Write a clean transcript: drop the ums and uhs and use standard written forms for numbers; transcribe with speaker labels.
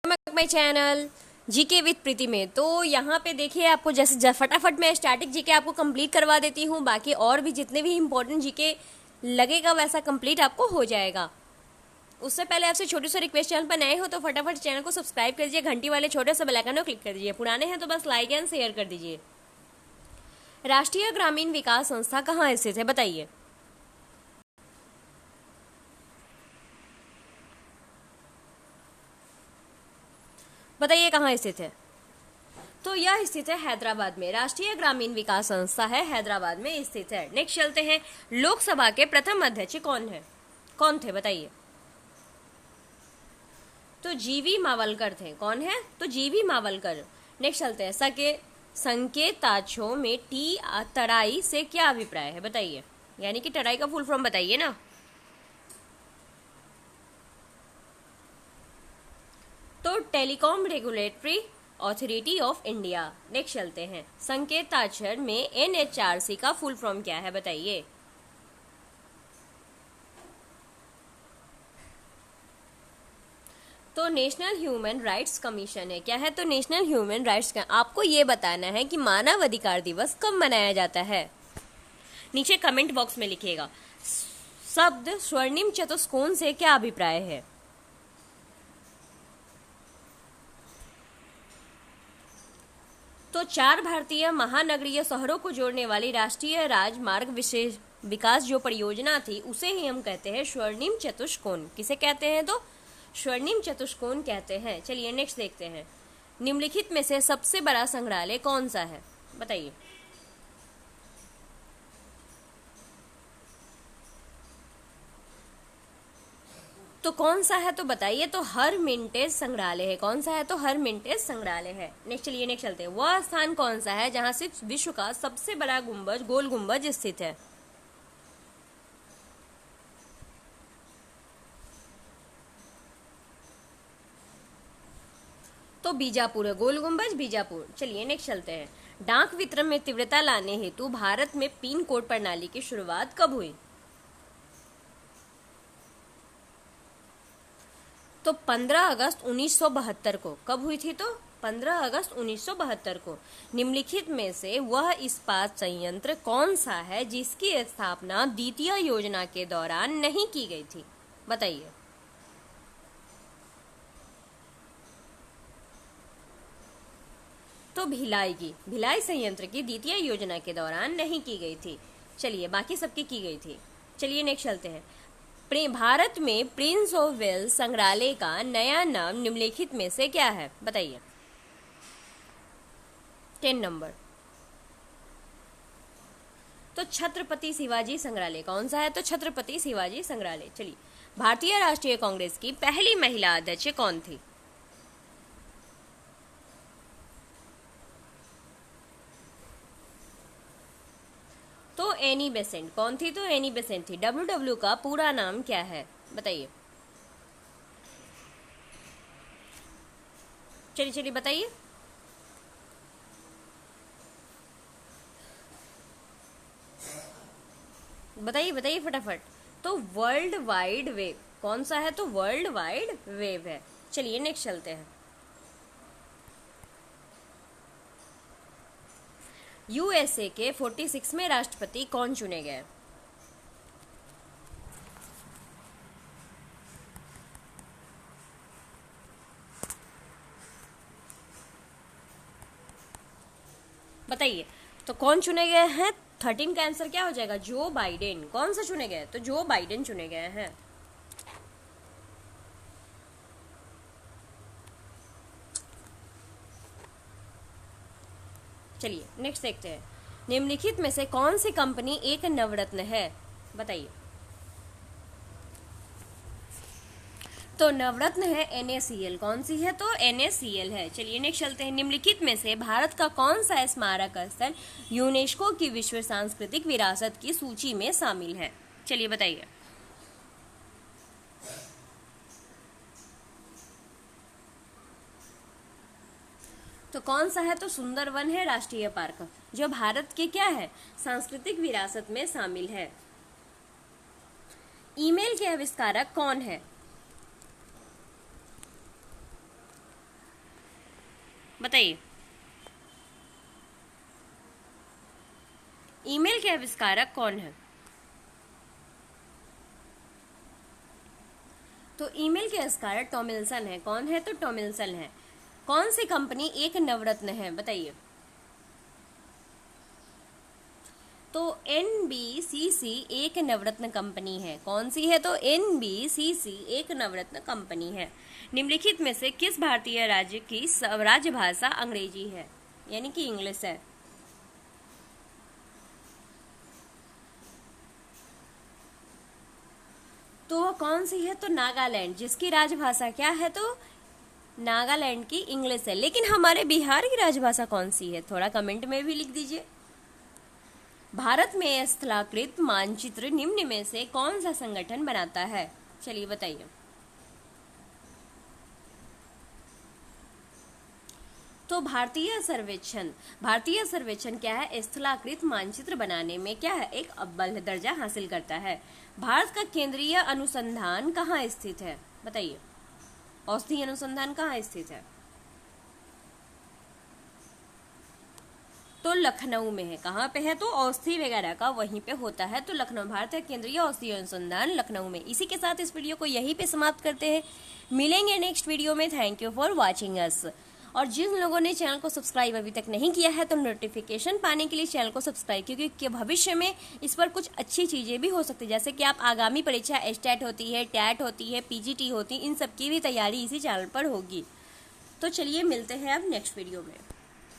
Speaker 1: My channel GK with प्रीति में। तो यहाँ पे देखिए, आपको जैसे फटाफट मैं स्टैटिक जीके आपको कंप्लीट करवा देती हूँ। बाकी और भी जितने भी इंपॉर्टेंट जीके लगेगा वैसा कंप्लीट आपको हो जाएगा। उससे पहले आपसे छोटी सी रिक्वेस्ट, चैनल पर नए हो तो फटाफट चैनल को सब्सक्राइब कर दीजिए, घंटी वाले छोटे से बेल आइकन को क्लिक कर दीजिए। पुराने हैं तो बस लाइक एंड शेयर कर दीजिए। राष्ट्रीय ग्रामीण विकास संस्था कहाँ स्थित है, बताइए। बताइए कहाँ स्थित है। तो यह स्थित है हैदराबाद में। राष्ट्रीय ग्रामीण विकास संस्था है, हैदराबाद में स्थित है। नेक्स्ट चलते हैं, लोकसभा के प्रथम अध्यक्ष कौन थे, बताइए। तो जीवी मावलकर थे। कौन है? तो जीवी मावलकर। नेक्स्ट चलते हैं, संकेताक्षों में तराई से क्या अभिप्राय है, बताइए। यानी कि तराई का फुल फॉर्म बताइए ना। तो telecom regulatory authority of India. Next चलते हैं, संकेताक्षर में एनएचआरसी का फुल फॉर्म क्या है, बताइए। तो नेशनल ह्यूमन राइट्स कमीशन है। क्या है? तो नेशनल ह्यूमन राइट्स का। आपको ये बताना है कि मानव अधिकार दिवस कब मनाया जाता है। नीचे कमेंट बॉक्स में लिखिएगा। शब्द स्वर्णिम चतुष्कोण से क्या अभिप्राय है। तो 4 भारतीय महानगरीय शहरों को जोड़ने वाली राष्ट्रीय राजमार्ग विशेष विकास जो परियोजना थी उसे ही हम कहते हैं स्वर्णिम चतुष्कोण। किसे कहते हैं? तो स्वर्णिम चतुष्कोण कहते हैं। चलिए नेक्स्ट देखते हैं, निम्नलिखित में से सबसे बड़ा संग्रहालय कौन सा है, बताइए। तो कौन सा है तो बताइए। तो हरमिंटेज संग्रहालय है। कौन सा है? तो हरमिंटेज संग्रहालय है। नेक्स्ट चलिए नेक्स्ट चलते हैं, वह स्थान कौन सा है जहां सिर्फ विश्व का सबसे बड़ा गुंबज गोल गुंबज स्थित है। तो बीजापुर है, गोल गुंबज बीजापुर। चलिए नेक्स्ट चलते हैं, डाक वितरण में तीव्रता लाने हेतु भारत में पिन कोड प्रणाली की शुरुआत कब हुई। तो 15 अगस्त 1972 को। कब हुई थी? तो 15 अगस्त 1972 को। निम्नलिखित में से वह इस्पात संयंत्र कौन सा है जिसकी स्थापना द्वितीय योजना के दौरान नहीं की गई थी, बताइए। तो भिलाई संयंत्र की द्वितीय योजना के दौरान नहीं की गई थी। चलिए बाकी सबकी की गई थी। चलिए नेक्स्ट चलते हैं, भारत में प्रिंस ऑफ वेल्स संग्रहालय का नया नाम निम्नलिखित में से क्या है, बताइए। 10 नंबर। तो छत्रपति शिवाजी संग्रहालय। कौन सा है? तो छत्रपति शिवाजी संग्रहालय। चलिए, भारतीय राष्ट्रीय कांग्रेस की पहली महिला अध्यक्ष कौन थी। तो एनी बेसेंट। कौन थी? तो एनी बेसेंट थी। डब्ल्यू का पूरा नाम क्या है, बताइए। चलिए बताइए। बताइए फटाफट। तो वर्ल्ड वाइड वेब। कौन सा है? तो वर्ल्ड वाइड वेब है। चलिए नेक्स्ट चलते हैं, यूएसए के 46वें राष्ट्रपति कौन चुने गए। बताइए। तो कौन चुने गए हैं? 13 का आंसर क्या हो जाएगा? Joe Biden. कौन सा चुने गए? तो जो बाइडेन चुने गए हैं। चलिए नेक्स्ट देखते हैं, निम्नलिखित में से कौन सी कंपनी एक नवरत्न है, बताइए। तो नवरत्न है NaCl। कौन सी है? तो NaCl है। चलिए नेक्स्ट चलते हैं, निम्नलिखित में से भारत का कौन सा स्मारक स्थल यूनेस्को की विश्व सांस्कृतिक विरासत की सूची में शामिल है, चलिए बताइए। तो कौन सा है? तो सुंदरवन है, राष्ट्रीय पार्क, जो भारत के क्या है, सांस्कृतिक विरासत में शामिल है। ईमेल के आविष्कारक कौन है? बताइए। ईमेल के आविष्कारक कौन है? तो ईमेल के आविष्कारक टॉमिल्सन है। कौन है? तो टॉमिल्सन है। कौन सी कंपनी एक नवरत्न है? बताइए। तो NBCC एक नवरत्न कंपनी है। कौन सी है? तो NBCC एक नवरत्न कंपनी है। निम्नलिखित में से किस भारतीय राज्य की राज्य भाषा अंग्रेजी है, यानी कि इंग्लिश है? तो वो कौन सी है? तो नागालैंड, जिसकी राजभाषा क्या है? तो नागालैंड की इंग्लिश है। लेकिन हमारे बिहार की राजभाषा कौन सी है? थोड़ा कमेंट में भी लिख दीजिए। भारत में स्थलाकृत मानचित्र निम्न में से कौन सा संगठन बनाता है? चलिए बताइए। तो भारतीय सर्वेक्षण क्या है? स्थलाकृत मानचित्र बनाने में क्या है? एक अव्वल दर्जा हासिल करता है। भारत का केंद्रीय अनुसंधान कहाँ स्थित है? बताइए। औषधि अनुसंधान कहाँ स्थित है? तो लखनऊ में है। कहाँ पे है? तो औषधि वगैरह का वहीं पे होता है। तो लखनऊ, भारतीय केंद्रीय औषधि अनुसंधान लखनऊ में। इसी के साथ इस वीडियो को यहीं पे समाप्त करते हैं। मिलेंगे नेक्स्ट वीडियो में। Thank you for watching us. और जिन लोगों ने चैनल को सब्सक्राइब अभी तक नहीं किया है तो नोटिफिकेशन पाने के लिए चैनल को सब्सक्राइब, क्योंकि भविष्य में इस पर कुछ अच्छी चीजें भी हो सकती है, जैसे कि आप आगामी परीक्षा STAT होती है, TAT होती है, PGT होती है, इन सब की भी तैयारी इसी चैनल पर होगी। तो चलिए मिलते हैं अब नेक्स्ट वीडियो में।